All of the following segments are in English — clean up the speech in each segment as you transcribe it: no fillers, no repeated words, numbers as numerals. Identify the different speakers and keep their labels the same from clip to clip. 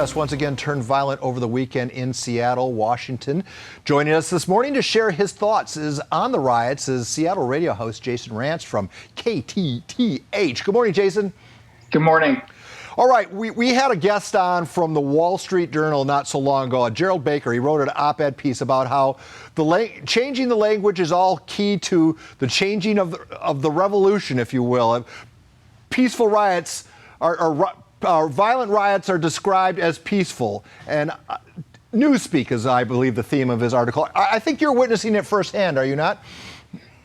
Speaker 1: Once again turned violent over the weekend in Seattle, Washington. Joining us this morning to share his thoughts on the riots is Seattle radio host Jason Rantz from KTTH. Good morning, Jason.
Speaker 2: Good morning.
Speaker 1: All right, we had a guest on from the Wall Street Journal not so long ago, Gerald Baker. He wrote an op-ed piece about how changing the language is all key to the changing of the revolution, if you will. Peaceful riots violent riots are described as peaceful, and newspeak is, I believe, the theme of his article. I think you're witnessing it firsthand, are you not?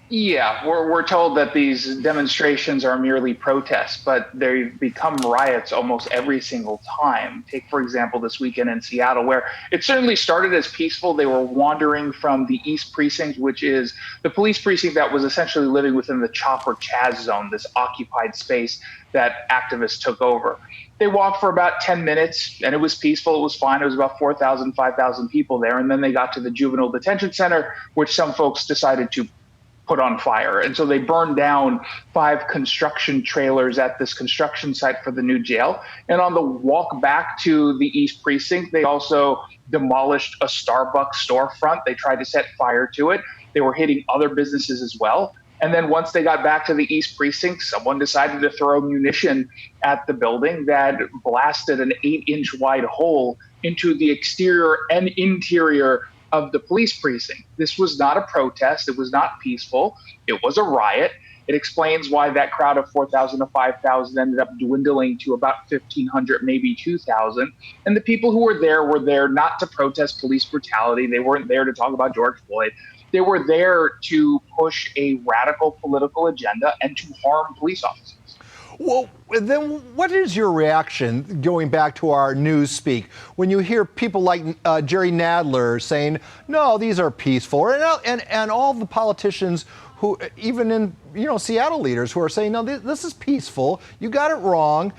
Speaker 2: Yeah, we're told that these demonstrations are merely protests, but they become riots almost every single time. Take, for example, this weekend in Seattle, where it certainly started as peaceful. They were wandering from the East Precinct, which is the police precinct that was essentially living within the CHOP or Chaz zone, this occupied space that activists took over. They walked for about 10 minutes, and it was peaceful. It was fine. It was about 4,000, 5,000 people there. And then they got to the juvenile detention center, which some folks decided to put on fire. And so they burned down 5 construction trailers at this construction site for the new jail. And on the walk back to the East Precinct, they also demolished a Starbucks storefront. They tried to set fire to it. They were hitting other businesses as well. And then once they got back to the East Precinct, someone decided to throw munition at the building that blasted an 8-inch wide hole into the exterior and interior of the police precinct. This was not a protest. It was not peaceful. It was a riot. It explains why that crowd of 4,000 to 5,000 ended up dwindling to about 1,500, maybe 2,000. And the people who were there not to protest police brutality. They weren't there to talk about George Floyd. They were there to push a radical political agenda and to harm police officers.
Speaker 1: Well, then what is your reaction, going back to our news speak, when you hear people like Jerry Nadler saying, no, these are peaceful, and all the politicians who, even in Seattle leaders who are saying, no, this is peaceful, you got it wrong,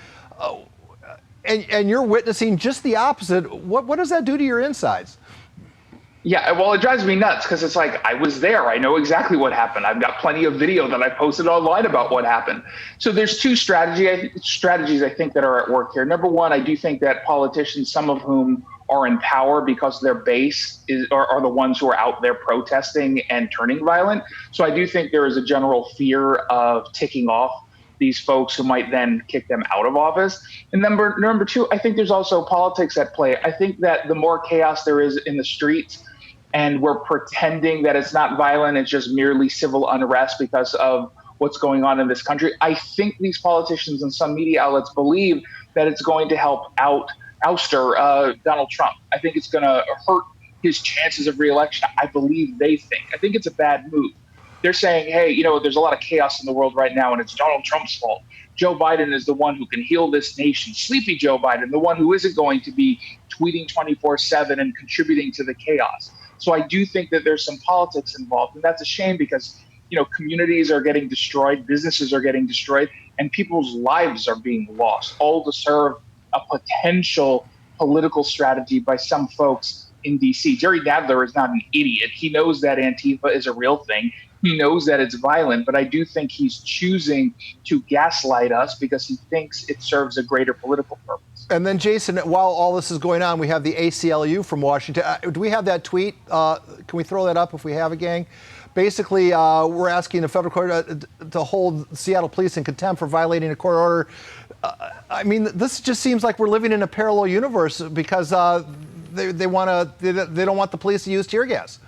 Speaker 1: and you're witnessing just the opposite. What does that do to your insides?
Speaker 2: Yeah, well, it drives me nuts because it's like, I was there. I know exactly what happened. I've got plenty of video that I posted online about what happened. So there's 2 strategies I think that are at work here. Number one, I do think that politicians, some of whom are in power because their base are the ones who are out there protesting and turning violent. So I do think there is a general fear of ticking off these folks who might then kick them out of office. And number 2, I think there's also politics at play. I think that the more chaos there is in the streets, and we're pretending that it's not violent, it's just merely civil unrest because of what's going on in this country, I think these politicians and some media outlets believe that it's going to help ouster Donald Trump. I think it's going to hurt his chances of re-election. I believe they think. I think it's a bad move. They're saying, hey, there's a lot of chaos in the world right now, and it's Donald Trump's fault. Joe Biden is the one who can heal this nation. Sleepy Joe Biden, the one who isn't going to be tweeting 24/7 and contributing to the chaos. So I do think that there's some politics involved, and that's a shame because, communities are getting destroyed, businesses are getting destroyed, and people's lives are being lost, all to serve a potential political strategy by some folks in D.C. Jerry Nadler is not an idiot. He knows that Antifa is a real thing. He knows that it's violent, but I do think he's choosing to gaslight us because he thinks it serves a greater political purpose.
Speaker 1: And then, Jason, while all this is going on, we have the ACLU from Washington. Do we have that tweet? Can we throw that up if we have it, gang? Basically, we're asking the federal court to hold Seattle police in contempt for violating a court order. I mean, this just seems like we're living in a parallel universe because they don't want the police to use tear gas.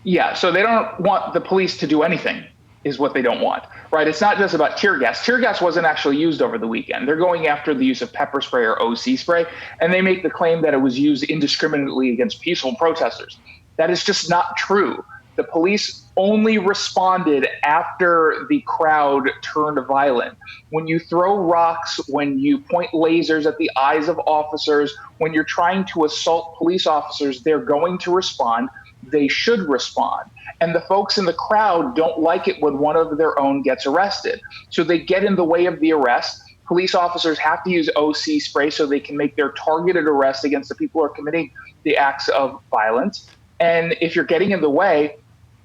Speaker 2: Yeah, so they don't want the police to do anything is what they don't want, right? It's not just about tear gas. Tear gas wasn't actually used over the weekend. They're going after the use of pepper spray or OC spray, and they make the claim that it was used indiscriminately against peaceful protesters. That is just not true. The police only responded after the crowd turned violent. When you throw rocks, when you point lasers at the eyes of officers, when you're trying to assault police officers, they're going to respond. They should respond. And the folks in the crowd don't like it when one of their own gets arrested. So they get in the way of the arrest. Police officers have to use OC spray so they can make their targeted arrest against the people who are committing the acts of violence. And if you're getting in the way,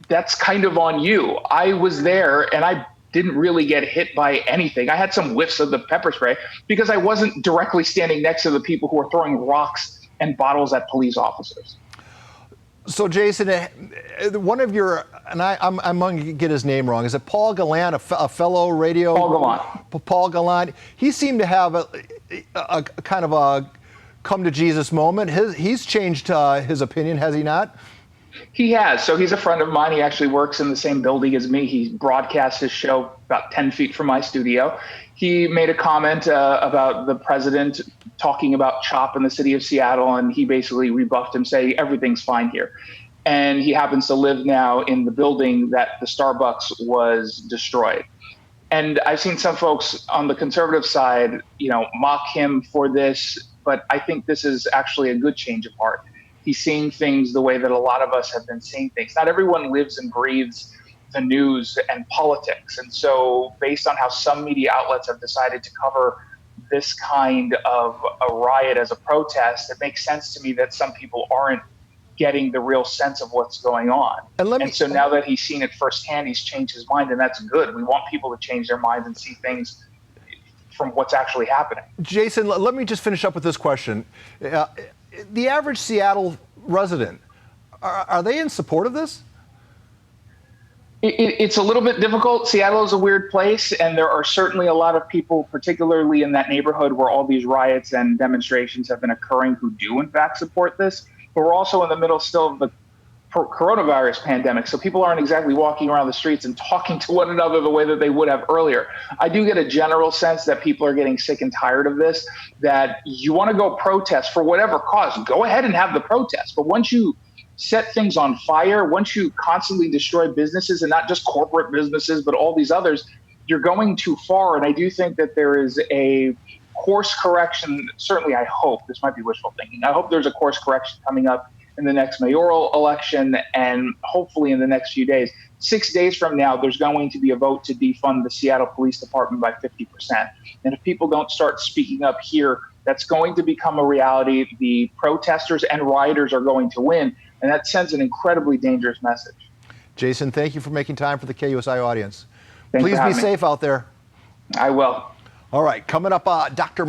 Speaker 2: that's kind of on you. I was there and I didn't really get hit by anything. I had some whiffs of the pepper spray because I wasn't directly standing next to the people who were throwing rocks and bottles at police officers.
Speaker 1: So, Jason, one of your, and I'm going to get his name wrong, is it Paul Gallant, a fellow radio?
Speaker 2: Paul Gallant.
Speaker 1: Paul Gallant. He seemed to have a kind of a come to Jesus moment. He's changed his opinion, has he not?
Speaker 2: He has. So he's a friend of mine. He actually works in the same building as me. He broadcasts his show about 10 feet from my studio. He made a comment about the president talking about CHOP in the city of Seattle, and he basically rebuffed him, saying everything's fine here. And he happens to live now in the building that the Starbucks was destroyed. And I've seen some folks on the conservative side, mock him for this, but I think this is actually a good change of heart. He's seeing things the way that a lot of us have been seeing things. Not everyone lives and breathes the news and politics. And so based on how some media outlets have decided to cover this kind of a riot as a protest, it makes sense to me that some people aren't getting the real sense of what's going on. And so now that he's seen it firsthand, he's changed his mind, and that's good. We want people to change their minds and see things from what's actually happening.
Speaker 1: Jason, let me just finish up with this question. The average Seattle resident, are they in support of this?
Speaker 2: It's a little bit difficult. Seattle is a weird place, and there are certainly a lot of people, particularly in that neighborhood where all these riots and demonstrations have been occurring, who do in fact support this. But we're also in the middle still of the coronavirus pandemic, so people aren't exactly walking around the streets and talking to one another the way that they would have earlier. I do get a general sense that people are getting sick and tired of this, that you want to go protest for whatever cause, go ahead and have the protest. But once you set things on fire, once you constantly destroy businesses, and not just corporate businesses, but all these others, you're going too far. And I do think that there is a course correction. Certainly, I hope, this might be wishful thinking, I hope there's a course correction coming up in the next mayoral election, and hopefully in the next few days. 6 days from now, there's going to be a vote to defund the Seattle Police Department by 50%. And if people don't start speaking up here, that's going to become a reality. The protesters and rioters are going to win, and that sends an incredibly dangerous message.
Speaker 1: Jason, thank you for making time for the KUSI audience.
Speaker 2: Thanks
Speaker 1: Please
Speaker 2: for
Speaker 1: be
Speaker 2: having me.
Speaker 1: safe out there.
Speaker 2: I will.
Speaker 1: All right, coming up, Dr.